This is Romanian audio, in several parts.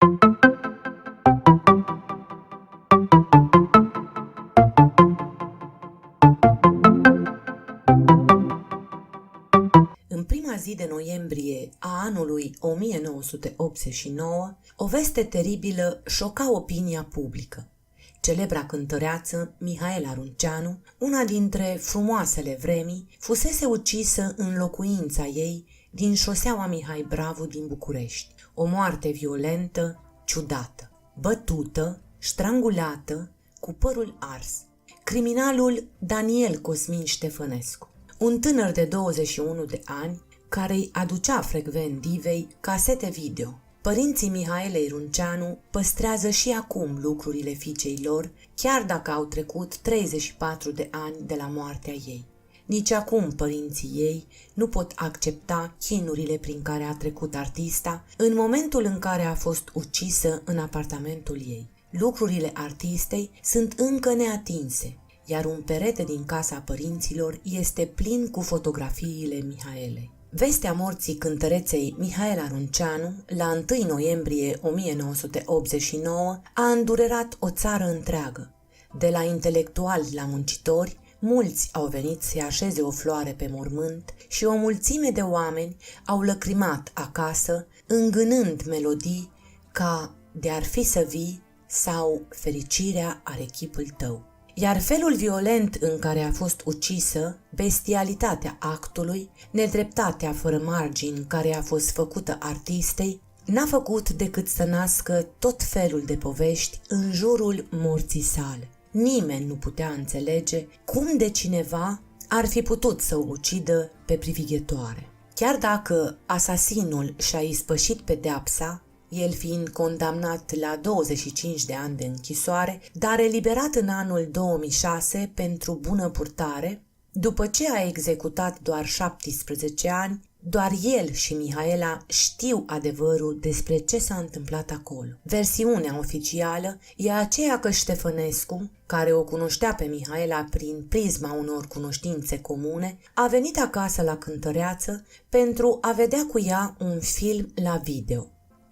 În prima zi de noiembrie a anului 1989, o veste teribilă șoca opinia publică. Celebra cântăreață Mihaela Runceanu, una dintre frumoasele vremii, fusese ucisă în locuința ei din șoseaua Mihai Bravu din București. O moarte violentă, ciudată, bătută, strangulată, cu părul ars. Criminalul Daniel Cosmin Ștefănescu, un tânăr de 21 de ani care îi aducea frecvent divei casete video. Părinții Mihaelei Runceanu păstrează și acum lucrurile fiicei lor, chiar dacă au trecut 34 de ani de la moartea ei. Nici acum părinții ei nu pot accepta chinurile prin care a trecut artista în momentul în care a fost ucisă în apartamentul ei. Lucrurile artistei sunt încă neatinse, iar un perete din casa părinților este plin cu fotografiile Mihaelei. Vestea morții cântăreței Mihaela Runceanu, la 1 noiembrie 1989, a îndurerat o țară întreagă. De la intelectuali la muncitori, mulți au venit să-i așeze o floare pe mormânt și o mulțime de oameni au lăcrimat acasă, îngânând melodii ca De-ar fi să vii sau Fericirea are chipul tău. Iar felul violent în care a fost ucisă, bestialitatea actului, nedreptatea fără margini care a fost făcută artistei, n-a făcut decât să nască tot felul de povești în jurul morții sale. Nimeni nu putea înțelege cum de cineva ar fi putut să o ucidă pe privighetoare. Chiar dacă asasinul și-a ispășit pedeapsa, el fiind condamnat la 25 de ani de închisoare, dar eliberat în anul 2006 pentru bună purtare, după ce a executat doar 17 ani, doar el și Mihaela știu adevărul despre ce s-a întâmplat acolo. Versiunea oficială e aceea că Ștefănescu, care o cunoștea pe Mihaela prin prisma unor cunoștințe comune, a venit acasă la cântăreață pentru a vedea cu ea un film la video.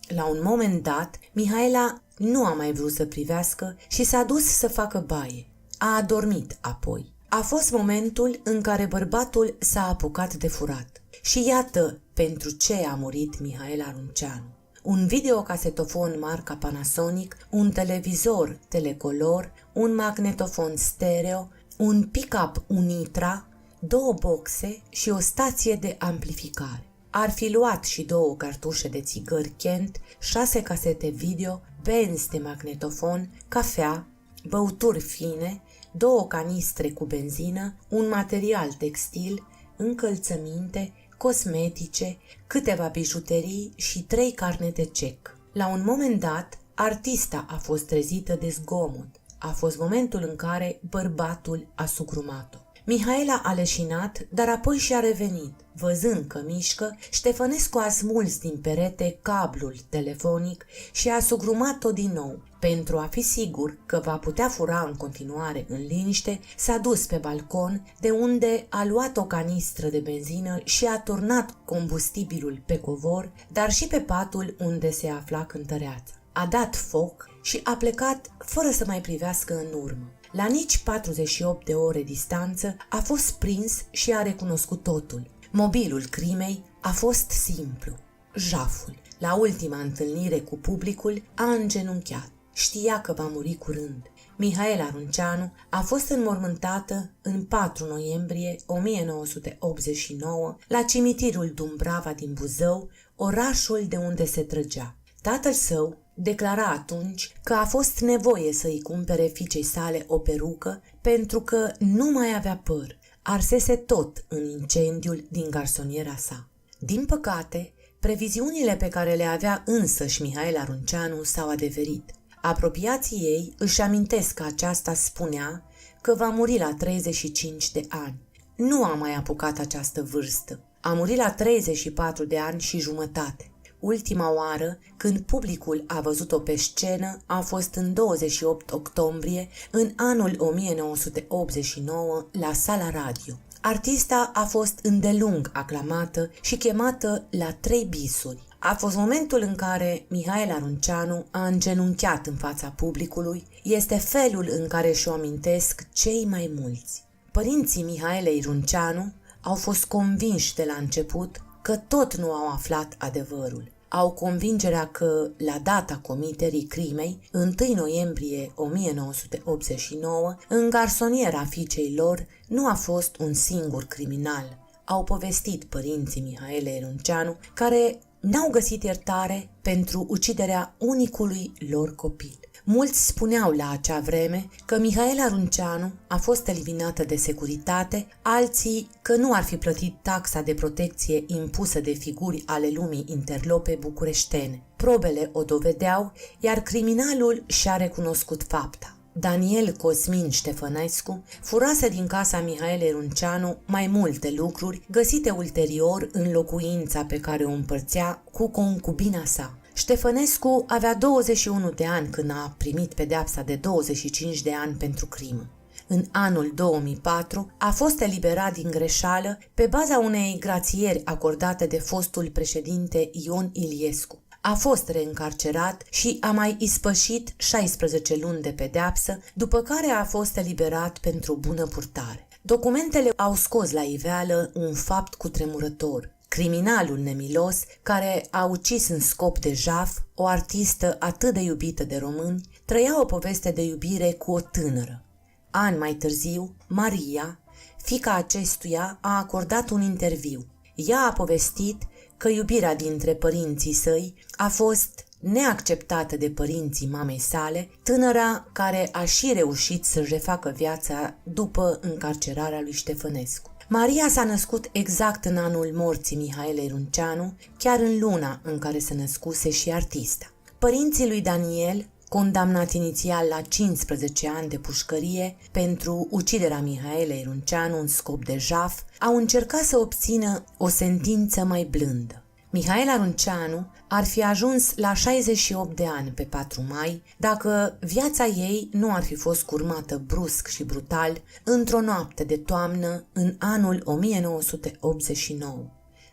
La un moment dat, Mihaela nu a mai vrut să privească și s-a dus să facă baie. A adormit apoi. A fost momentul în care bărbatul s-a apucat de furat. Și iată pentru ce a murit Mihaela Runceanu. Un videocasetofon marca Panasonic, un televizor telecolor, un magnetofon stereo, un pick-up Unitra, 2 boxe și o stație de amplificare. Ar fi luat și 2 cartușe de țigări Kent, 6 casete video, benzi de magnetofon, cafea, băuturi fine, 2 canistre cu benzină, un material textil, încălțăminte, cosmetice, câteva bijuterii și 3 carnete cec. La un moment dat, artista a fost trezită de zgomot. A fost momentul în care bărbatul a sugrumat-o. Mihaela a leșinat, dar apoi și-a revenit. Văzând că mișcă, Ștefănescu a smuls din perete cablul telefonic și a sugrumat-o din nou. Pentru a fi sigur că va putea fura în continuare în liniște, s-a dus pe balcon, de unde a luat o canistră de benzină și a turnat combustibilul pe covor, dar și pe patul unde se afla cântăreața. A dat foc și a plecat fără să mai privească în urmă. La nici 48 de ore distanță a fost prins și a recunoscut totul. Mobilul crimei a fost simplu, jaful. La ultima întâlnire cu publicul a îngenunchiat. Știa că va muri curând. Mihaela Runceanu a fost înmormântată în 4 noiembrie 1989 la cimitirul Dumbrava din Buzău, orașul de unde se trăgea. Tatăl său declara atunci că a fost nevoie să-i cumpere fiicei sale o perucă pentru că nu mai avea păr. Arsese tot în incendiul din garsoniera sa. Din păcate, previziunile pe care le avea însăși Mihaela Runceanu s-au adeverit. Apropiații ei își amintesc că aceasta spunea că va muri la 35 de ani. Nu a mai apucat această vârstă. A murit la 34 de ani și jumătate. Ultima oară când publicul a văzut-o pe scenă a fost în 28 octombrie în anul 1989 la Sala Radio. Artista a fost îndelung aclamată și chemată la 3 bisuri. A fost momentul în care Mihaela Runceanu a îngenunchiat în fața publicului, este felul în care și-o amintesc cei mai mulți. Părinții Mihaelei Runceanu au fost convinși de la început că tot nu au aflat adevărul. Au convingerea că, la data comiterii crimei, 1 noiembrie 1989, în garsoniera fiicei lor nu a fost un singur criminal. Au povestit părinții Mihaelei Runceanu, care n-au găsit iertare pentru uciderea unicului lor copil. Mulți spuneau la acea vreme că Mihaela Runceanu a fost eliminată de securitate, alții că nu ar fi plătit taxa de protecție impusă de figuri ale lumii interlope bucureștene. Probele o dovedeau, iar criminalul și-a recunoscut fapta. Daniel Cosmin Ștefănescu furase din casa Mihaelei Runceanu mai multe lucruri găsite ulterior în locuința pe care o împărțea cu concubina sa. Ștefănescu avea 21 de ani când a primit pedeapsa de 25 de ani pentru crimă. În anul 2004 a fost eliberat din greșeală pe baza unei grațieri acordate de fostul președinte Ion Iliescu. A fost reîncarcerat și a mai ispășit 16 luni de pedeapsă, după care a fost eliberat pentru bună purtare. Documentele au scos la iveală un fapt cutremurător. Criminalul nemilos, care a ucis în scop de jaf o artistă atât de iubită de români, trăia o poveste de iubire cu o tânără. Ani mai târziu, Maria, fiica acestuia, a acordat un interviu. Ea a povestit că iubirea dintre părinții săi a fost neacceptată de părinții mamei sale, tânăra care a și reușit să-și refacă viața după încarcerarea lui Ștefănescu. Maria s-a născut exact în anul morții Mihaelei Runceanu, chiar în luna în care se născuse și artista. Părinții lui Daniel, condamnat inițial la 15 ani de pușcărie pentru uciderea Mihaelei Runceanu în scop de jaf, au încercat să obțină o sentință mai blândă. Mihaela Runceanu ar fi ajuns la 68 de ani pe 4 mai dacă viața ei nu ar fi fost curmată brusc și brutal într-o noapte de toamnă în anul 1989.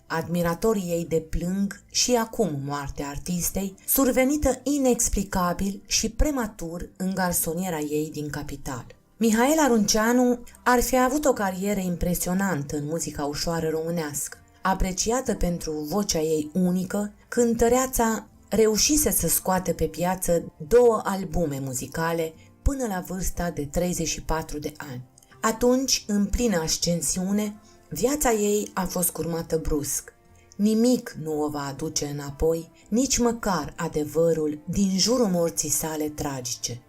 Admiratorii ei deplâng și acum moartea artistei, survenită inexplicabil și prematur în garsoniera ei din capital. Mihaela Runceanu ar fi avut o carieră impresionantă în muzica ușoară românească. Apreciată pentru vocea ei unică, cântăreața reușise să scoată pe piață 2 albume muzicale până la vârsta de 34 de ani. Atunci, în plină ascensiune, viața ei a fost curmată brusc. Nimic nu o va aduce înapoi, nici măcar adevărul din jurul morții sale tragice.